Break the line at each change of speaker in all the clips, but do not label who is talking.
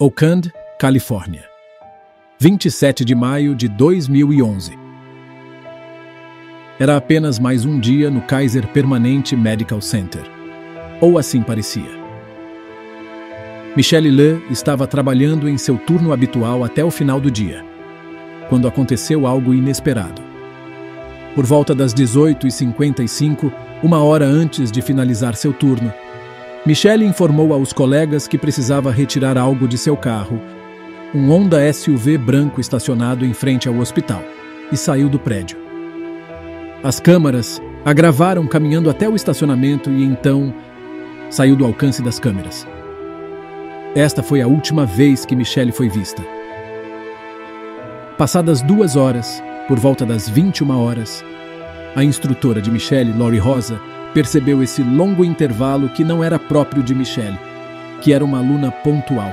Oakland, Califórnia. 27 de maio de 2011. Era apenas mais um dia no Kaiser Permanente Medical Center. Ou assim parecia. Michelle Le estava trabalhando em seu turno habitual até o final do dia, quando aconteceu algo inesperado. Por volta das 18h55, uma hora antes de finalizar seu turno, Michelle informou aos colegas que precisava retirar algo de seu carro, um Honda SUV branco estacionado em frente ao hospital, e saiu do prédio. As câmaras a gravaram caminhando até o estacionamento e então saiu do alcance das câmeras. Esta foi a última vez que Michelle foi vista. Passadas 2 horas, por volta das 21 horas, a instrutora de Michelle, Lori Rosa, percebeu esse longo intervalo que não era próprio de Michelle, que era uma aluna pontual.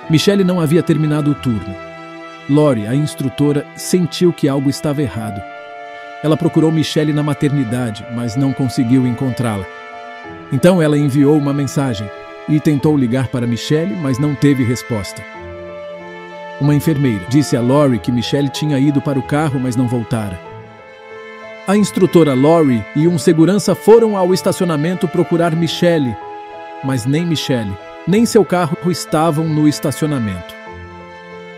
Michelle não havia terminado o turno. Lori, a instrutora, sentiu que algo estava errado. Ela procurou Michelle na maternidade, mas não conseguiu encontrá-la. Então ela enviou uma mensagem e tentou ligar para Michelle, mas não teve resposta. Uma enfermeira disse a Lori que Michelle tinha ido para o carro, mas não voltara. A instrutora Lori e um segurança foram ao estacionamento procurar Michelle, mas nem Michelle, nem seu carro estavam no estacionamento.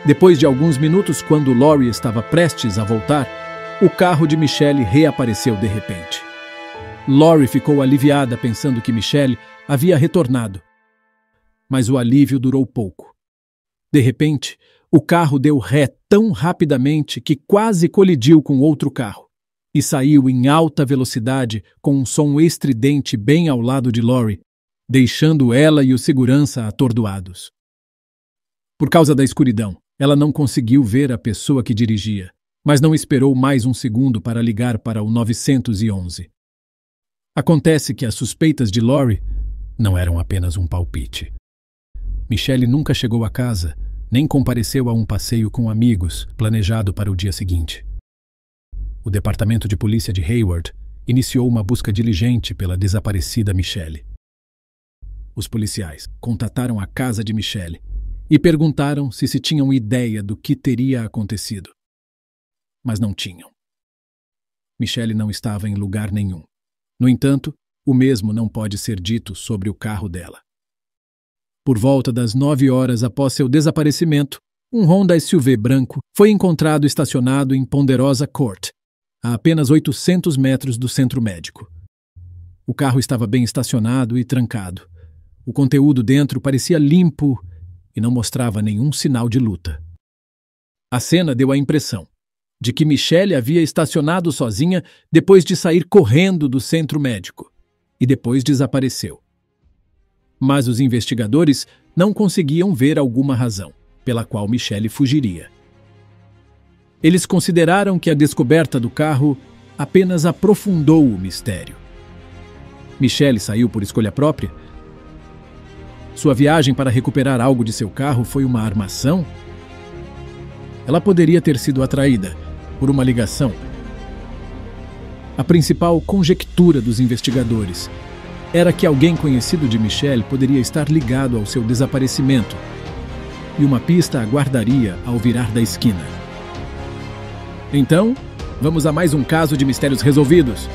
Depois de alguns minutos, quando Lori estava prestes a voltar, o carro de Michelle reapareceu de repente. Lori ficou aliviada pensando que Michelle havia retornado. Mas o alívio durou pouco. De repente, o carro deu ré tão rapidamente que quase colidiu com outro carro e saiu em alta velocidade com um som estridente bem ao lado de Lori, deixando ela e o segurança atordoados. Por causa da escuridão, ela não conseguiu ver a pessoa que dirigia, mas não esperou mais um segundo para ligar para o 911. Acontece que as suspeitas de Lori não eram apenas um palpite. Michelle nunca chegou a casa, nem compareceu a um passeio com amigos planejado para o dia seguinte. O Departamento de Polícia de Hayward iniciou uma busca diligente pela desaparecida Michelle. Os policiais contataram a casa de Michelle e perguntaram se tinham ideia do que teria acontecido. Mas não tinham. Michelle não estava em lugar nenhum. No entanto, o mesmo não pode ser dito sobre o carro dela. Por volta das 9 horas após seu desaparecimento, um Honda SUV branco foi encontrado estacionado em Ponderosa Court, a apenas 800 metros do centro médico. O carro estava bem estacionado e trancado. O conteúdo dentro parecia limpo e não mostrava nenhum sinal de luta. A cena deu a impressão de que Michelle havia estacionado sozinha depois de sair correndo do centro médico e depois desapareceu. Mas os investigadores não conseguiam ver alguma razão pela qual Michelle fugiria. Eles consideraram que a descoberta do carro apenas aprofundou o mistério. Michelle saiu por escolha própria? Sua viagem para recuperar algo de seu carro foi uma armação? Ela poderia ter sido atraída por uma ligação. A principal conjectura dos investigadores era que alguém conhecido de Michelle poderia estar ligado ao seu desaparecimento, e uma pista aguardaria ao virar da esquina. Então, vamos a mais um caso de mistérios resolvidos.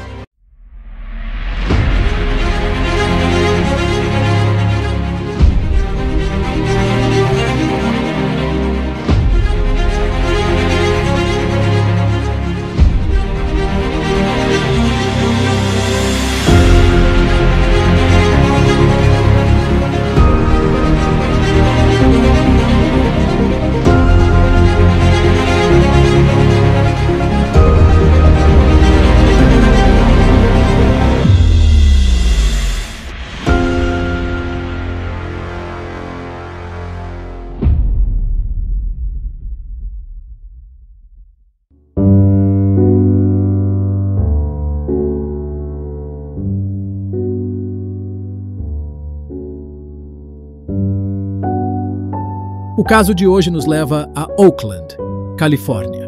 O caso de hoje nos leva a Oakland, Califórnia.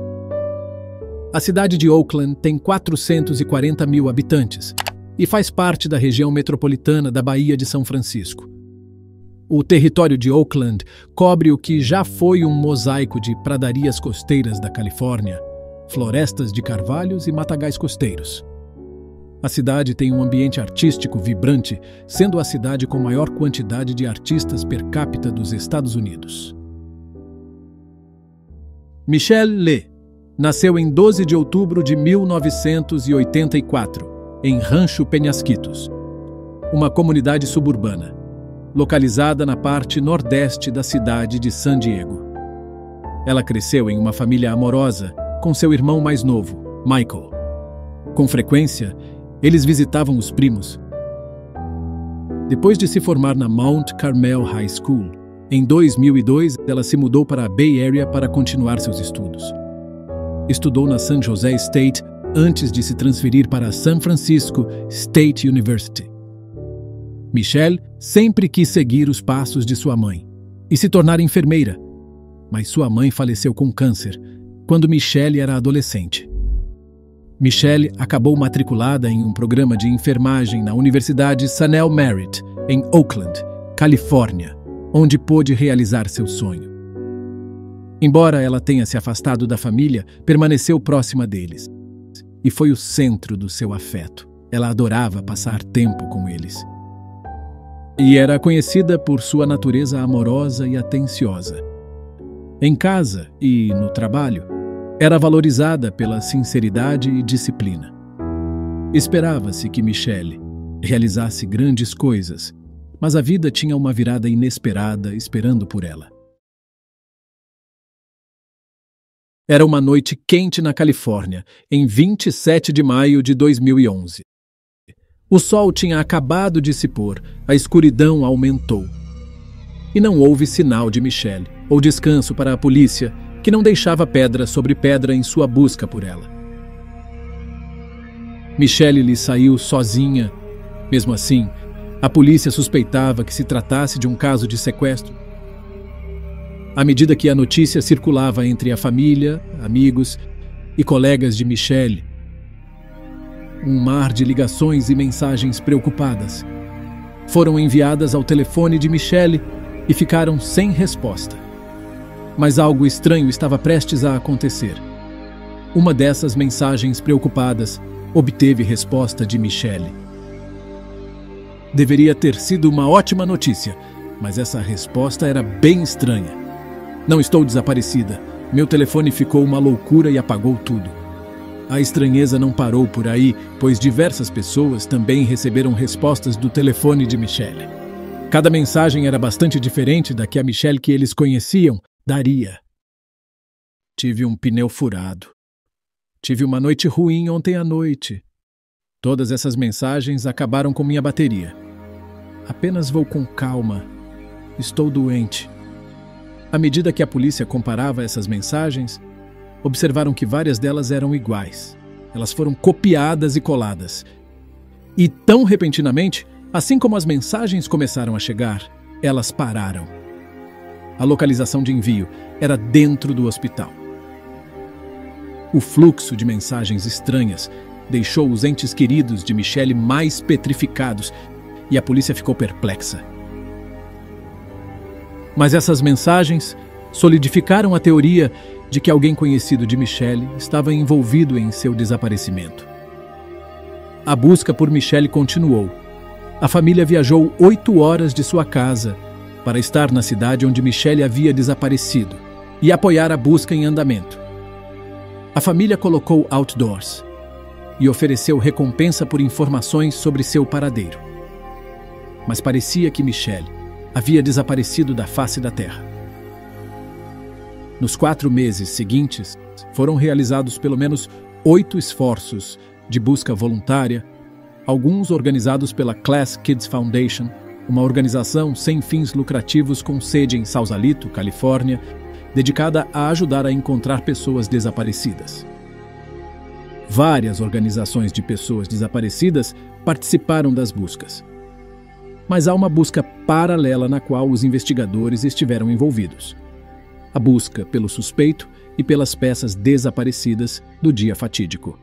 A cidade de Oakland tem 440 mil habitantes e faz parte da região metropolitana da Baía de São Francisco. O território de Oakland cobre o que já foi um mosaico de pradarias costeiras da Califórnia, florestas de carvalhos e matagais costeiros. A cidade tem um ambiente artístico vibrante, sendo a cidade com maior quantidade de artistas per capita dos Estados Unidos. Michelle Lee nasceu em 12 de outubro de 1984, em Rancho Penhasquitos, uma comunidade suburbana, localizada na parte nordeste da cidade de San Diego. Ela cresceu em uma família amorosa com seu irmão mais novo, Michael. Com frequência, eles visitavam os primos. Depois de se formar na Mount Carmel High School, em 2002, ela se mudou para a Bay Area para continuar seus estudos. Estudou na San Jose State antes de se transferir para a San Francisco State University. Michelle sempre quis seguir os passos de sua mãe e se tornar enfermeira, mas sua mãe faleceu com câncer quando Michelle era adolescente. Michelle acabou matriculada em um programa de enfermagem na Universidade Sanel Merritt, em Oakland, Califórnia, onde pôde realizar seu sonho. Embora ela tenha se afastado da família, permaneceu próxima deles e foi o centro do seu afeto. Ela adorava passar tempo com eles. E era conhecida por sua natureza amorosa e atenciosa. Em casa e no trabalho, era valorizada pela sinceridade e disciplina. Esperava-se que Michelle realizasse grandes coisas, mas a vida tinha uma virada inesperada esperando por ela. Era uma noite quente na Califórnia, em 27 de maio de 2011. O sol tinha acabado de se pôr, a escuridão aumentou. E não houve sinal de Michelle, ou descanso para a polícia, que não deixava pedra sobre pedra em sua busca por ela. Michelle lhe saiu sozinha. Mesmo assim, a polícia suspeitava que se tratasse de um caso de sequestro. À medida que a notícia circulava entre a família, amigos e colegas de Michelle, um mar de ligações e mensagens preocupadas foram enviadas ao telefone de Michelle e ficaram sem resposta. Mas algo estranho estava prestes a acontecer. Uma dessas mensagens preocupadas obteve resposta de Michelle. Deveria ter sido uma ótima notícia, mas essa resposta era bem estranha. Não estou desaparecida. Meu telefone ficou uma loucura e apagou tudo. A estranheza não parou por aí, pois diversas pessoas também receberam respostas do telefone de Michelle. Cada mensagem era bastante diferente da que a Michelle que eles conheciam daria. Tive um pneu furado. Tive uma noite ruim ontem à noite. Todas essas mensagens acabaram com minha bateria. Apenas vou com calma. Estou doente. À medida que a polícia comparava essas mensagens, observaram que várias delas eram iguais. Elas foram copiadas e coladas. E tão repentinamente, assim como as mensagens começaram a chegar, elas pararam. A localização de envio era dentro do hospital. O fluxo de mensagens estranhas deixou os entes queridos de Michelle mais petrificados e a polícia ficou perplexa. Mas essas mensagens solidificaram a teoria de que alguém conhecido de Michelle estava envolvido em seu desaparecimento. A busca por Michelle continuou. A família viajou 8 horas de sua casa para estar na cidade onde Michelle havia desaparecido e apoiar a busca em andamento. A família colocou outdoors e ofereceu recompensa por informações sobre seu paradeiro. Mas parecia que Michelle havia desaparecido da face da terra. Nos 4 meses seguintes, foram realizados pelo menos 8 esforços de busca voluntária, alguns organizados pela Class Kids Foundation, uma organização sem fins lucrativos com sede em Sausalito, Califórnia, dedicada a ajudar a encontrar pessoas desaparecidas. Várias organizações de pessoas desaparecidas participaram das buscas. Mas há uma busca paralela na qual os investigadores estiveram envolvidos. A busca pelo suspeito e pelas peças desaparecidas do dia fatídico.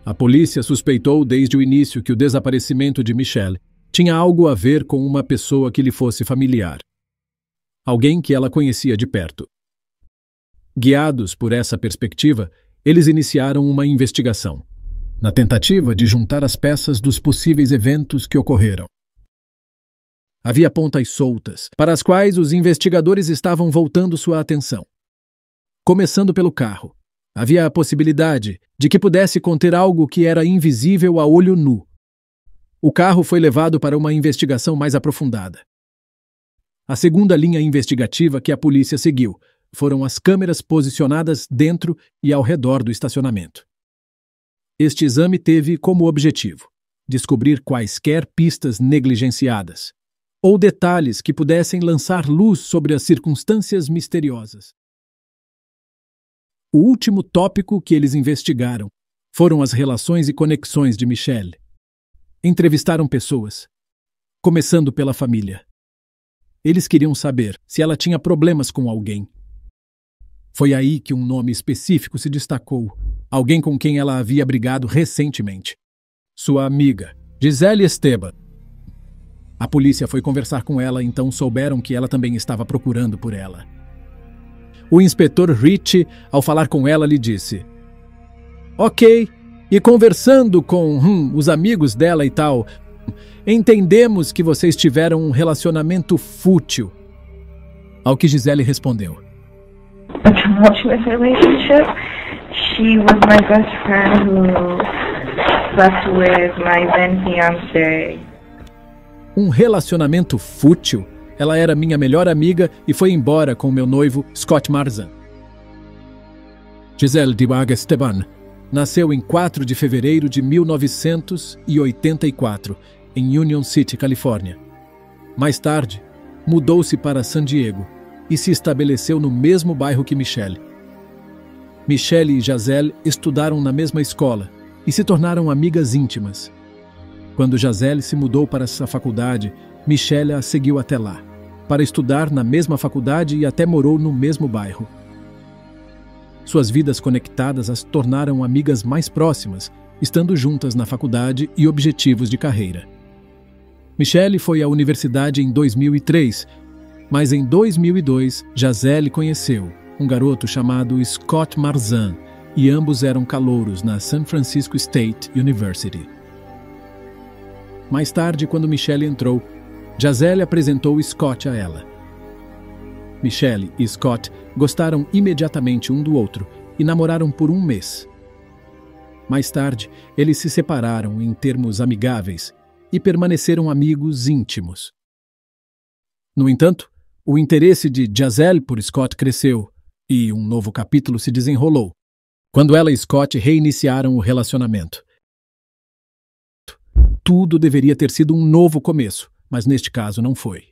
A polícia suspeitou desde o início que o desaparecimento de Michelle tinha algo a ver com uma pessoa que lhe fosse familiar. Alguém que ela conhecia de perto. Guiados por essa perspectiva, eles iniciaram uma investigação, na tentativa de juntar as peças dos possíveis eventos que ocorreram. Havia pontas soltas, para as quais os investigadores estavam voltando sua atenção. Começando pelo carro, havia a possibilidade de que pudesse conter algo que era invisível a olho nu. O carro foi levado para uma investigação mais aprofundada. A segunda linha investigativa que a polícia seguiu foram as câmeras posicionadas dentro e ao redor do estacionamento. Este exame teve como objetivo descobrir quaisquer pistas negligenciadas ou detalhes que pudessem lançar luz sobre as circunstâncias misteriosas. O último tópico que eles investigaram foram as relações e conexões de Michelle. Entrevistaram pessoas, começando pela família. Eles queriam saber se ela tinha problemas com alguém. Foi aí que um nome específico se destacou, alguém com quem ela havia brigado recentemente. Sua amiga, Gisele Esteban. A polícia foi conversar com ela, então souberam que ela também estava procurando por ela. O inspetor Rich, ao falar com ela, lhe disse: Ok, e conversando com os amigos dela e tal, entendemos que vocês tiveram um relacionamento fútil. Ao que Gisele respondeu:
A tumultuous relationship. She was my best friend who slept with my then fiancé.
Um relacionamento fútil? Ela era minha melhor amiga e foi embora com meu noivo, Scott Marzan. Gisele Divaga Esteban nasceu em 4 de fevereiro de 1984, em Union City, Califórnia. Mais tarde, mudou-se para San Diego e se estabeleceu no mesmo bairro que Michelle. Michelle e Gisele estudaram na mesma escola e se tornaram amigas íntimas. Quando Gisele se mudou para essa faculdade, Michelle a seguiu até lá, para estudar na mesma faculdade e até morou no mesmo bairro. Suas vidas conectadas as tornaram amigas mais próximas, estando juntas na faculdade e objetivos de carreira. Michelle foi à universidade em 2003, mas em 2002, Gisele conheceu um garoto chamado Scott Marzan e ambos eram calouros na San Francisco State University. Mais tarde, quando Michelle entrou, Gisele apresentou Scott a ela. Michelle e Scott gostaram imediatamente um do outro e namoraram por 1 mês. Mais tarde, eles se separaram em termos amigáveis e permaneceram amigos íntimos. No entanto, o interesse de Gisele por Scott cresceu e um novo capítulo se desenrolou, quando ela e Scott reiniciaram o relacionamento. Tudo deveria ter sido um novo começo, mas neste caso não foi.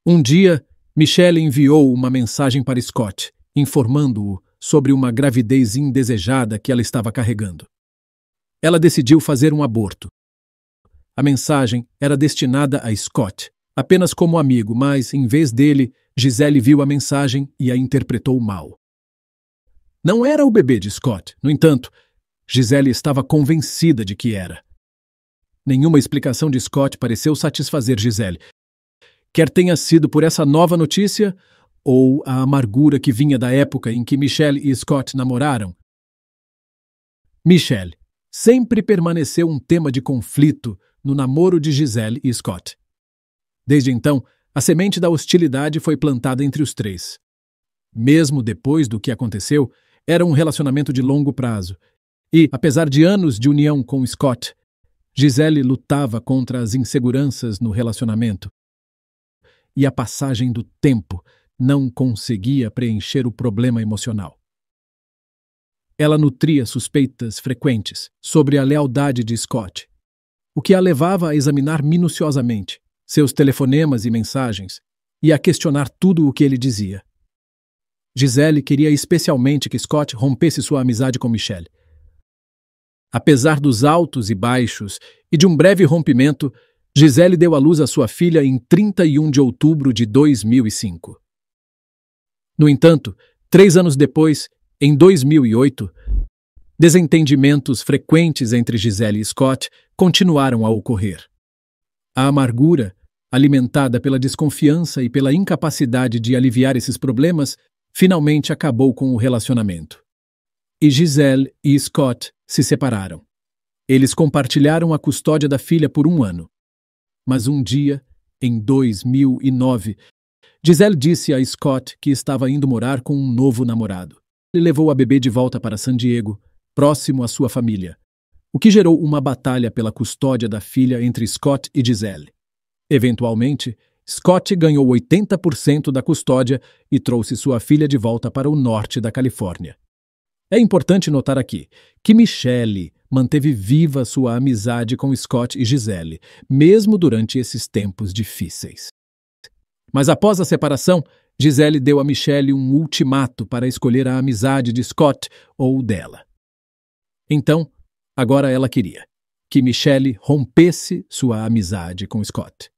Um dia, Michelle enviou uma mensagem para Scott, informando-o sobre uma gravidez indesejada que ela estava carregando. Ela decidiu fazer um aborto. A mensagem era destinada a Scott, apenas como amigo, mas, em vez dele, Gisele viu a mensagem e a interpretou mal. Não era o bebê de Scott, no entanto, Gisele estava convencida de que era. Nenhuma explicação de Scott pareceu satisfazer Gisele, quer tenha sido por essa nova notícia ou a amargura que vinha da época em que Michelle e Scott namoraram. Michelle sempre permaneceu um tema de conflito no namoro de Gisele e Scott. Desde então, a semente da hostilidade foi plantada entre os três. Mesmo depois do que aconteceu, era um relacionamento de longo prazo e, apesar de anos de união com Scott, Gisele lutava contra as inseguranças no relacionamento. E a passagem do tempo não conseguia preencher o problema emocional. Ela nutria suspeitas frequentes sobre a lealdade de Scott, o que a levava a examinar minuciosamente seus telefonemas e mensagens e a questionar tudo o que ele dizia. Gisele queria especialmente que Scott rompesse sua amizade com Michelle. Apesar dos altos e baixos e de um breve rompimento, Gisele deu à luz a sua filha em 31 de outubro de 2005. No entanto, 3 anos depois, em 2008, desentendimentos frequentes entre Gisele e Scott continuaram a ocorrer. A amargura, alimentada pela desconfiança e pela incapacidade de aliviar esses problemas, finalmente acabou com o relacionamento. E Gisele e Scott se separaram. Eles compartilharam a custódia da filha por 1 ano. Mas um dia, em 2009, Gisele disse a Scott que estava indo morar com um novo namorado. Ele levou a bebê de volta para San Diego, próximo à sua família, o que gerou uma batalha pela custódia da filha entre Scott e Gisele. Eventualmente, Scott ganhou 80% da custódia e trouxe sua filha de volta para o norte da Califórnia. É importante notar aqui que Michelle manteve viva sua amizade com Scott e Gisele, mesmo durante esses tempos difíceis. Mas após a separação, Gisele deu a Michelle um ultimato para escolher a amizade de Scott ou dela. Então, agora ela queria que Michelle rompesse sua amizade com Scott.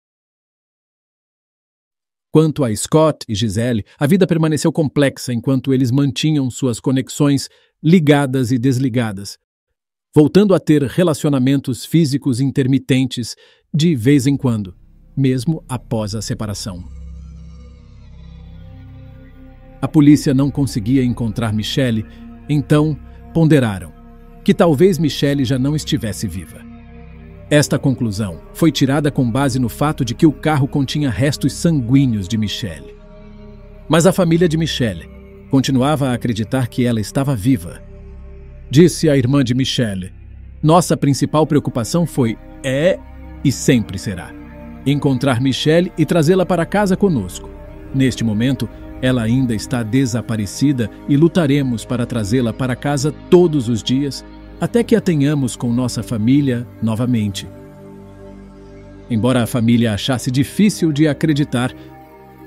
Quanto a Scott e Gisele, a vida permaneceu complexa enquanto eles mantinham suas conexões ligadas e desligadas, voltando a ter relacionamentos físicos intermitentes de vez em quando, mesmo após a separação. A polícia não conseguia encontrar Michelle, então ponderaram que talvez Michelle já não estivesse viva. Esta conclusão foi tirada com base no fato de que o carro continha restos sanguíneos de Michelle. Mas a família de Michelle continuava a acreditar que ela estava viva. Disse a irmã de Michelle: "Nossa principal preocupação foi, e sempre será, encontrar Michelle e trazê-la para casa conosco. Neste momento, ela ainda está desaparecida e lutaremos para trazê-la para casa todos os dias, até que a tenhamos com nossa família novamente." Embora a família achasse difícil de acreditar,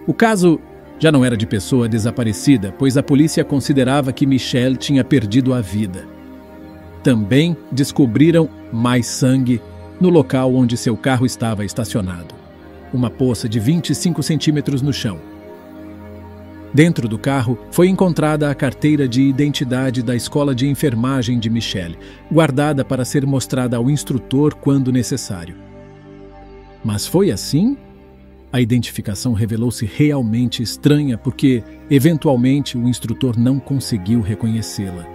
o caso já não era de pessoa desaparecida, pois a polícia considerava que Michelle tinha perdido a vida. Também descobriram mais sangue no local onde seu carro estava estacionado. Uma poça de 25 centímetros no chão. Dentro do carro foi encontrada a carteira de identidade da escola de enfermagem de Michelle, guardada para ser mostrada ao instrutor quando necessário. Mas foi assim? A identificação revelou-se realmente estranha porque, eventualmente, o instrutor não conseguiu reconhecê-la.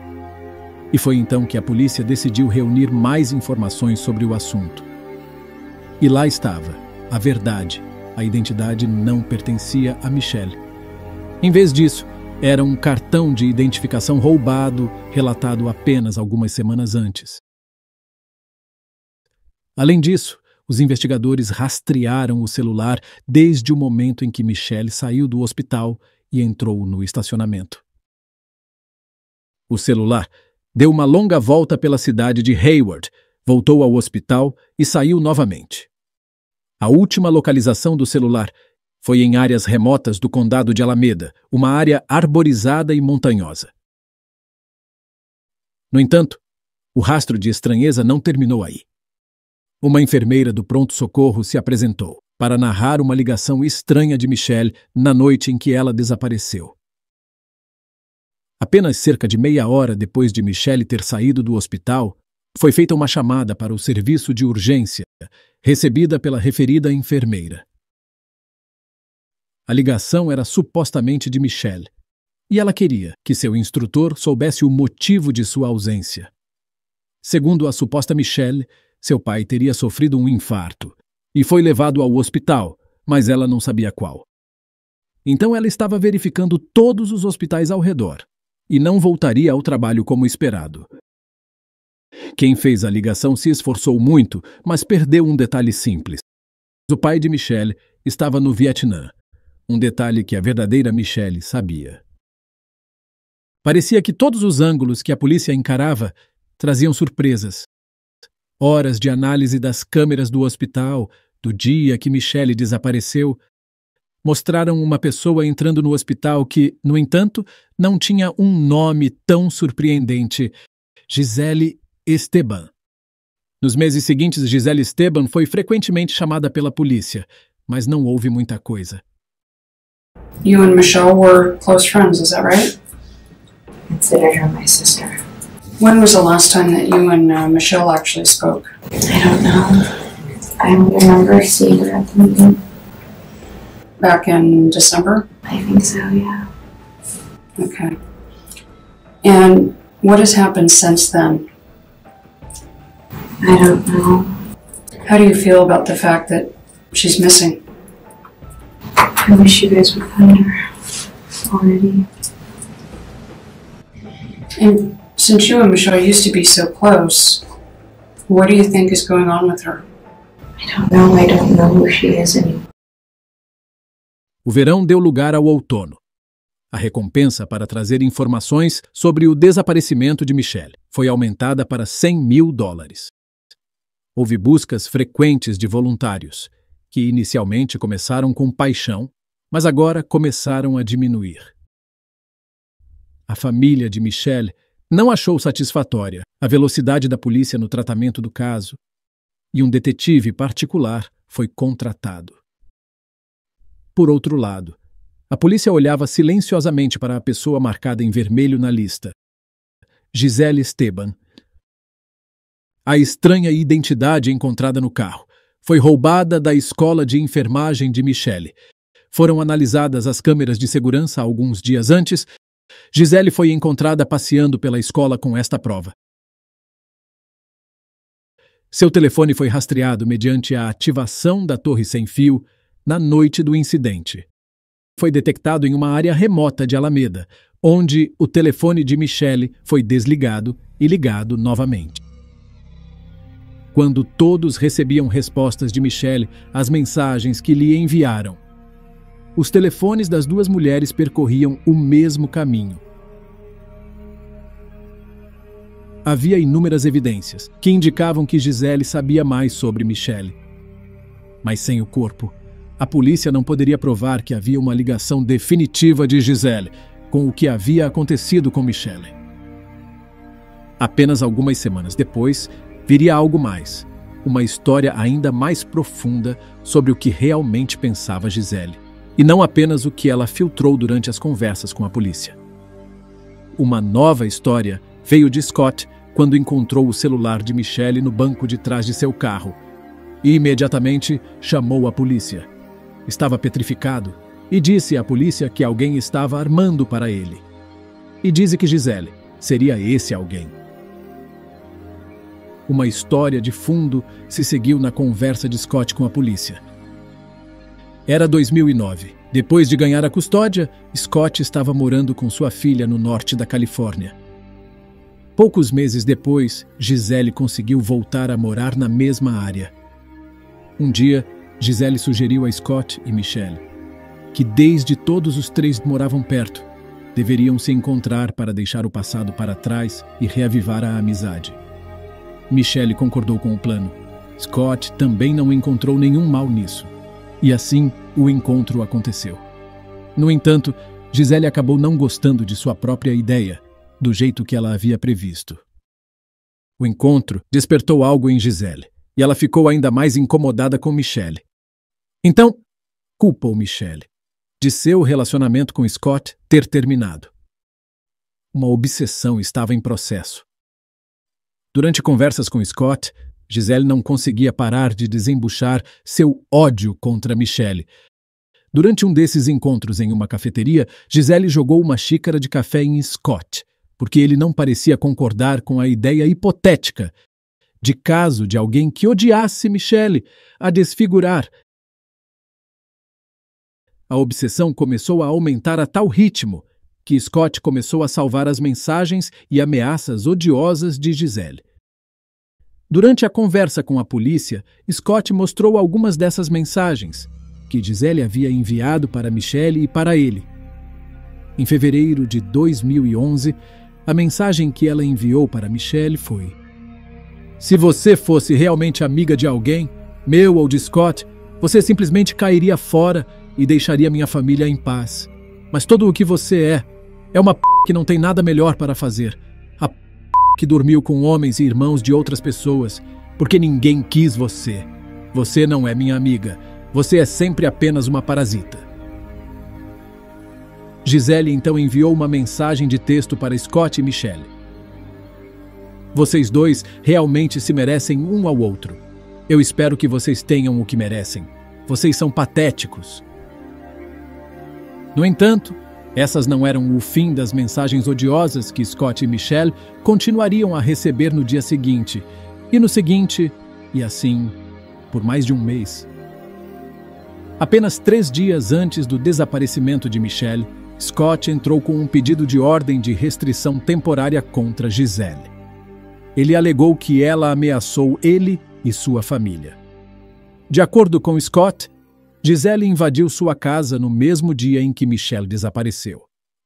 E foi então que a polícia decidiu reunir mais informações sobre o assunto. E lá estava, a verdade. A identidade não pertencia a Michelle. Em vez disso, era um cartão de identificação roubado, relatado apenas algumas semanas antes. Além disso, os investigadores rastrearam o celular desde o momento em que Michelle saiu do hospital e entrou no estacionamento. O celular deu uma longa volta pela cidade de Hayward, voltou ao hospital e saiu novamente. A última localização do celular foi em áreas remotas do condado de Alameda, uma área arborizada e montanhosa. No entanto, o rastro de estranheza não terminou aí. Uma enfermeira do pronto-socorro se apresentou para narrar uma ligação estranha de Michelle na noite em que ela desapareceu. Apenas cerca de meia hora depois de Michelle ter saído do hospital, foi feita uma chamada para o serviço de urgência, recebida pela referida enfermeira. A ligação era supostamente de Michelle, e ela queria que seu instrutor soubesse o motivo de sua ausência. Segundo a suposta Michelle, seu pai teria sofrido um infarto e foi levado ao hospital, mas ela não sabia qual. Então ela estava verificando todos os hospitais ao redor e não voltaria ao trabalho como esperado. Quem fez a ligação se esforçou muito, mas perdeu um detalhe simples. O pai de Michelle estava no Vietnã, um detalhe que a verdadeira Michelle sabia. Parecia que todos os ângulos que a polícia encarava traziam surpresas. Horas de análise das câmeras do hospital, do dia que Michelle desapareceu, mostraram uma pessoa entrando no hospital que, no entanto, não tinha um nome tão surpreendente: Gisele Esteban. Nos meses seguintes, Gisele Esteban foi frequentemente chamada pela polícia, mas não houve muita coisa.
You and Michelle were close friends, is that right?
Considered her my sister.
When was the last time that you and Michelle actually spoke?
I don't know. I don't remember seeing her at the meeting.
Back in December?
I think so, yeah.
Okay. And what has happened since then?
I don't know.
How do you feel about the fact that she's missing?
I wish you guys would find her already.
And since you and Michelle used to be so close, what do you think is going on with her?
I don't know. I don't know who she is anymore.
O verão deu lugar ao outono. A recompensa para trazer informações sobre o desaparecimento de Michelle foi aumentada para $100.000. Houve buscas frequentes de voluntários, que inicialmente começaram com paixão, mas agora começaram a diminuir. A família de Michelle não achou satisfatória a velocidade da polícia no tratamento do caso, e um detetive particular foi contratado. Por outro lado, a polícia olhava silenciosamente para a pessoa marcada em vermelho na lista, Giselle Esteban. A estranha identidade encontrada no carro foi roubada da escola de enfermagem de Michelle. Foram analisadas as câmeras de segurança alguns dias antes. Giselle foi encontrada passeando pela escola com esta prova. Seu telefone foi rastreado mediante a ativação da torre sem fio na noite do incidente. Foi detectado em uma área remota de Alameda, onde o telefone de Michelle foi desligado e ligado novamente. Quando todos recebiam respostas de Michelle às mensagens que lhe enviaram, os telefones das duas mulheres percorriam o mesmo caminho. Havia inúmeras evidências que indicavam que Giselle sabia mais sobre Michelle. Mas sem o corpo, a polícia não poderia provar que havia uma ligação definitiva de Giselle com o que havia acontecido com Michelle. Apenas algumas semanas depois, viria algo mais, uma história ainda mais profunda sobre o que realmente pensava Giselle, e não apenas o que ela filtrou durante as conversas com a polícia. Uma nova história veio de Scott quando encontrou o celular de Michelle no banco de trás de seu carro e imediatamente chamou a polícia. Estava petrificado e disse à polícia que alguém estava armando para ele. E disse que Giselle seria esse alguém. Uma história de fundo se seguiu na conversa de Scott com a polícia. Era 2009. Depois de ganhar a custódia, Scott estava morando com sua filha no norte da Califórnia. Poucos meses depois, Giselle conseguiu voltar a morar na mesma área. Um dia, Giselle sugeriu a Scott e Michelle que, desde todos os três moravam perto, deveriam se encontrar para deixar o passado para trás e reavivar a amizade. Michelle concordou com o plano. Scott também não encontrou nenhum mal nisso. E assim, o encontro aconteceu. No entanto, Giselle acabou não gostando de sua própria ideia, do jeito que ela havia previsto. O encontro despertou algo em Giselle, e ela ficou ainda mais incomodada com Michelle. Então, culpou Michelle de seu relacionamento com Scott ter terminado. Uma obsessão estava em processo. Durante conversas com Scott, Giselle não conseguia parar de desembuchar seu ódio contra Michelle. Durante um desses encontros em uma cafeteria, Giselle jogou uma xícara de café em Scott, porque ele não parecia concordar com a ideia hipotética de caso de alguém que odiasse Michelle a desfigurar. A obsessão começou a aumentar a tal ritmo que Scott começou a salvar as mensagens e ameaças odiosas de Giselle. Durante a conversa com a polícia, Scott mostrou algumas dessas mensagens que Giselle havia enviado para Michelle e para ele. Em fevereiro de 2011, a mensagem que ela enviou para Michelle foi: "Se você fosse realmente amiga de alguém, meu ou de Scott, você simplesmente cairia fora e deixaria minha família em paz. Mas tudo o que você é uma que não tem nada melhor para fazer. A que dormiu com homens e irmãos de outras pessoas, porque ninguém quis você. Você não é minha amiga. Você é sempre apenas uma parasita." Giselle então enviou uma mensagem de texto para Scott e Michelle. "Vocês dois realmente se merecem um ao outro. Eu espero que vocês tenham o que merecem. Vocês são patéticos. No entanto, essas não eram o fim das mensagens odiosas que Scott e Michelle continuariam a receber no dia seguinte, e no seguinte, e assim, por mais de um mês. Apenas 3 dias antes do desaparecimento de Michelle, Scott entrou com um pedido de ordem de restrição temporária contra Gisele. Ele alegou que ela ameaçou ele e sua família. De acordo com Scott, Gisele invadiu sua casa no mesmo dia em que Michelle desapareceu.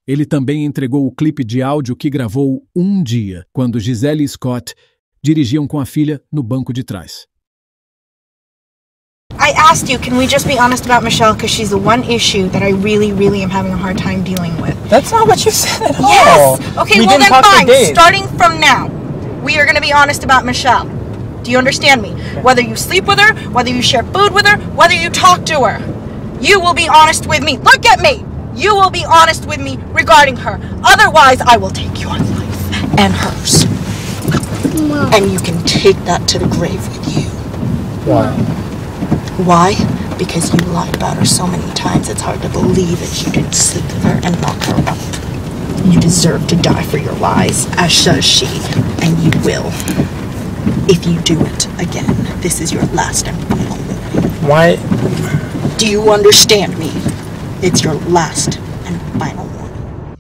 Ele também entregou o clipe de áudio que gravou um dia, quando Gisele e Scott dirigiam com a filha no banco de trás.
I asked you, can we just be honest about Michelle because she's the one issue that I really am having a hard time dealing with.
That's not what you said at all.
Yes! Okay,
we
well
didn't
then
talk for
fine.
days.
Starting from now, we are going to be honest about Michelle. Do you understand me? Whether you sleep with her, whether you share food with her, whether you talk to her, you will be honest with me. Look at me! You will be honest with me regarding her. Otherwise, I will take your life and hers. Mom. And you can take that to the grave with you.
Why?
Why? Because you lied about her so many times, it's hard to believe that you didn't sleep with her and lock her up. You deserve to die for your lies, as does she, and you will. If you do it again, this is your last and final warning.
Why?
Do you understand me? It's your last and final warning.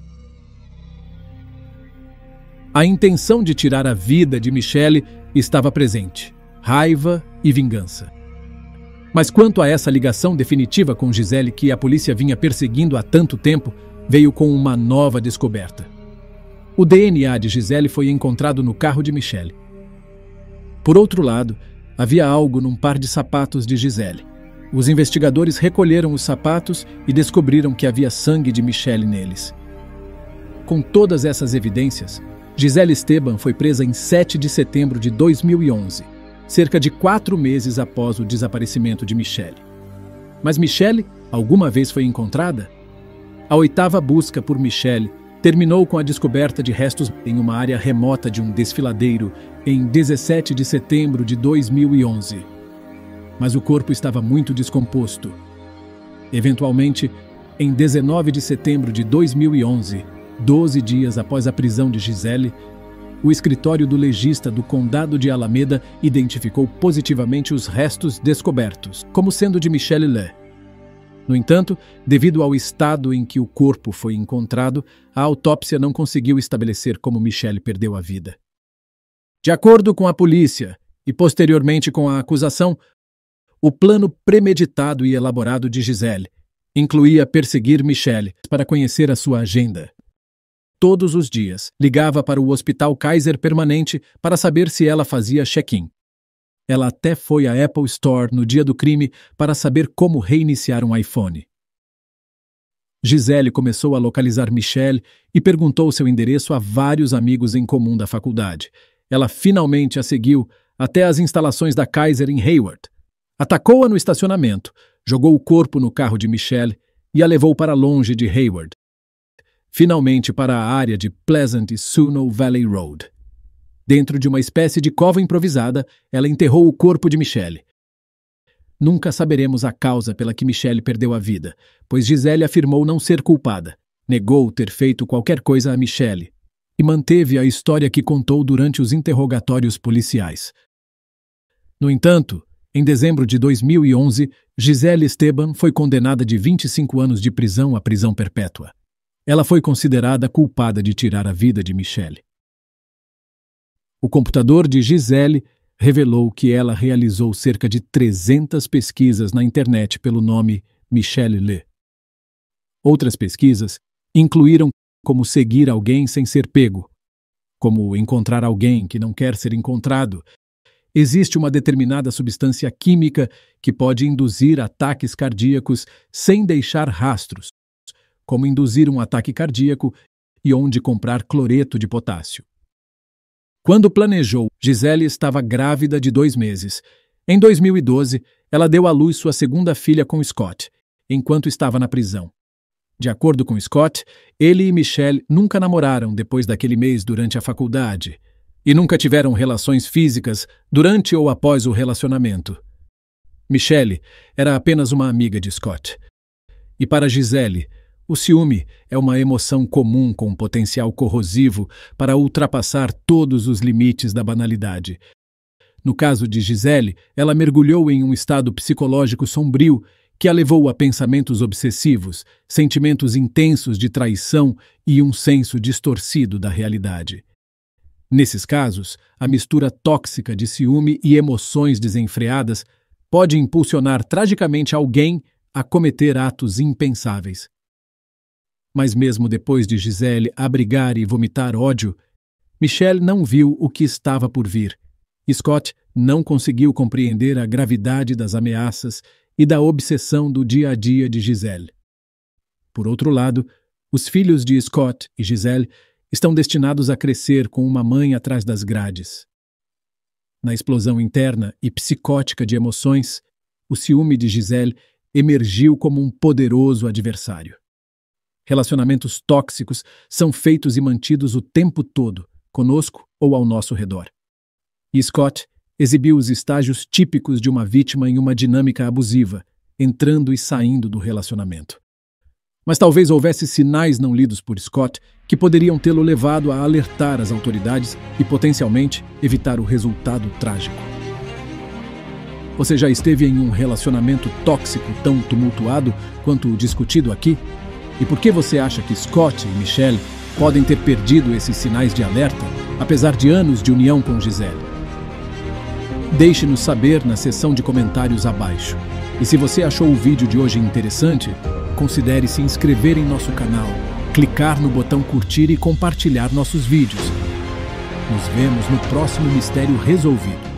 A intenção de tirar a vida de Michelle estava presente. Raiva e vingança. Mas quanto a essa ligação definitiva com Gisele que a polícia vinha perseguindo há tanto tempo, veio com uma nova descoberta. O DNA de Gisele foi encontrado no carro de Michelle. Por outro lado, havia algo num par de sapatos de Gisele. Os investigadores recolheram os sapatos e descobriram que havia sangue de Michelle neles. Com todas essas evidências, Gisele Esteban foi presa em 7 de setembro de 2011, cerca de 4 meses após o desaparecimento de Michelle. Mas Michelle alguma vez foi encontrada? A 8ª busca por Michelle terminou com a descoberta de restos em uma área remota de um desfiladeiro em 17 de setembro de 2011. Mas o corpo estava muito descomposto. Eventualmente, em 19 de setembro de 2011, 12 dias após a prisão de Gisele, o escritório do legista do Condado de Alameda identificou positivamente os restos descobertos, como sendo de Michelle Le. No entanto, devido ao estado em que o corpo foi encontrado, a autópsia não conseguiu estabelecer como Michelle perdeu a vida. De acordo com a polícia, e posteriormente com a acusação, o plano premeditado e elaborado de Gisele incluía perseguir Michelle para conhecer a sua agenda. Todos os dias, ligava para o Hospital Kaiser Permanente para saber se ela fazia check-in. Ela até foi à Apple Store no dia do crime para saber como reiniciar um iPhone. Gisele começou a localizar Michelle e perguntou seu endereço a vários amigos em comum da faculdade. Ela finalmente a seguiu até as instalações da Kaiser em Hayward. Atacou-a no estacionamento, jogou o corpo no carro de Michelle e a levou para longe de Hayward, finalmente para a área de Pleasant e Suno Valley Road. Dentro de uma espécie de cova improvisada, ela enterrou o corpo de Michelle. Nunca saberemos a causa pela que Michelle perdeu a vida, pois Gisele afirmou não ser culpada, negou ter feito qualquer coisa a Michelle e manteve a história que contou durante os interrogatórios policiais. No entanto, em dezembro de 2011, Gisele Esteban foi condenada de 25 anos de prisão à prisão perpétua. Ela foi considerada culpada de tirar a vida de Michelle. O computador de Gisele revelou que ela realizou cerca de 300 pesquisas na internet pelo nome Michelle Le. Outras pesquisas incluíram como seguir alguém sem ser pego, como encontrar alguém que não quer ser encontrado. Existe uma determinada substância química que pode induzir ataques cardíacos sem deixar rastros, como induzir um ataque cardíaco e onde comprar cloreto de potássio. Quando planejou, Gisele estava grávida de 2 meses. Em 2012, ela deu à luz sua segunda filha com Scott, enquanto estava na prisão. De acordo com Scott, ele e Michelle nunca namoraram depois daquele mês durante a faculdade. e nunca tiveram relações físicas durante ou após o relacionamento. Michelle era apenas uma amiga de Scott. E para Gisele, o ciúme é uma emoção comum com potencial corrosivo para ultrapassar todos os limites da banalidade. No caso de Gisele, ela mergulhou em um estado psicológico sombrio que a levou a pensamentos obsessivos, sentimentos intensos de traição e um senso distorcido da realidade. Nesses casos, a mistura tóxica de ciúme e emoções desenfreadas pode impulsionar tragicamente alguém a cometer atos impensáveis. Mas mesmo depois de Gisele abrigar e vomitar ódio, Michelle não viu o que estava por vir. Scott não conseguiu compreender a gravidade das ameaças e da obsessão do dia a dia de Gisele. Por outro lado, os filhos de Scott e Gisele estão destinados a crescer com uma mãe atrás das grades. Na explosão interna e psicótica de emoções, o ciúme de Gisele emergiu como um poderoso adversário. Relacionamentos tóxicos são feitos e mantidos o tempo todo, conosco ou ao nosso redor. E Scott exibiu os estágios típicos de uma vítima em uma dinâmica abusiva, entrando e saindo do relacionamento. Mas talvez houvesse sinais não lidos por Scott que poderiam tê-lo levado a alertar as autoridades e, potencialmente, evitar o resultado trágico. Você já esteve em um relacionamento tóxico tão tumultuado quanto o discutido aqui? E por que você acha que Scott e Michelle podem ter perdido esses sinais de alerta, apesar de anos de união com Gisele? Deixe-nos saber na seção de comentários abaixo. E se você achou o vídeo de hoje interessante, considere se inscrever em nosso canal, clicar no botão curtir e compartilhar nossos vídeos. Nos vemos no próximo Mistério Resolvido.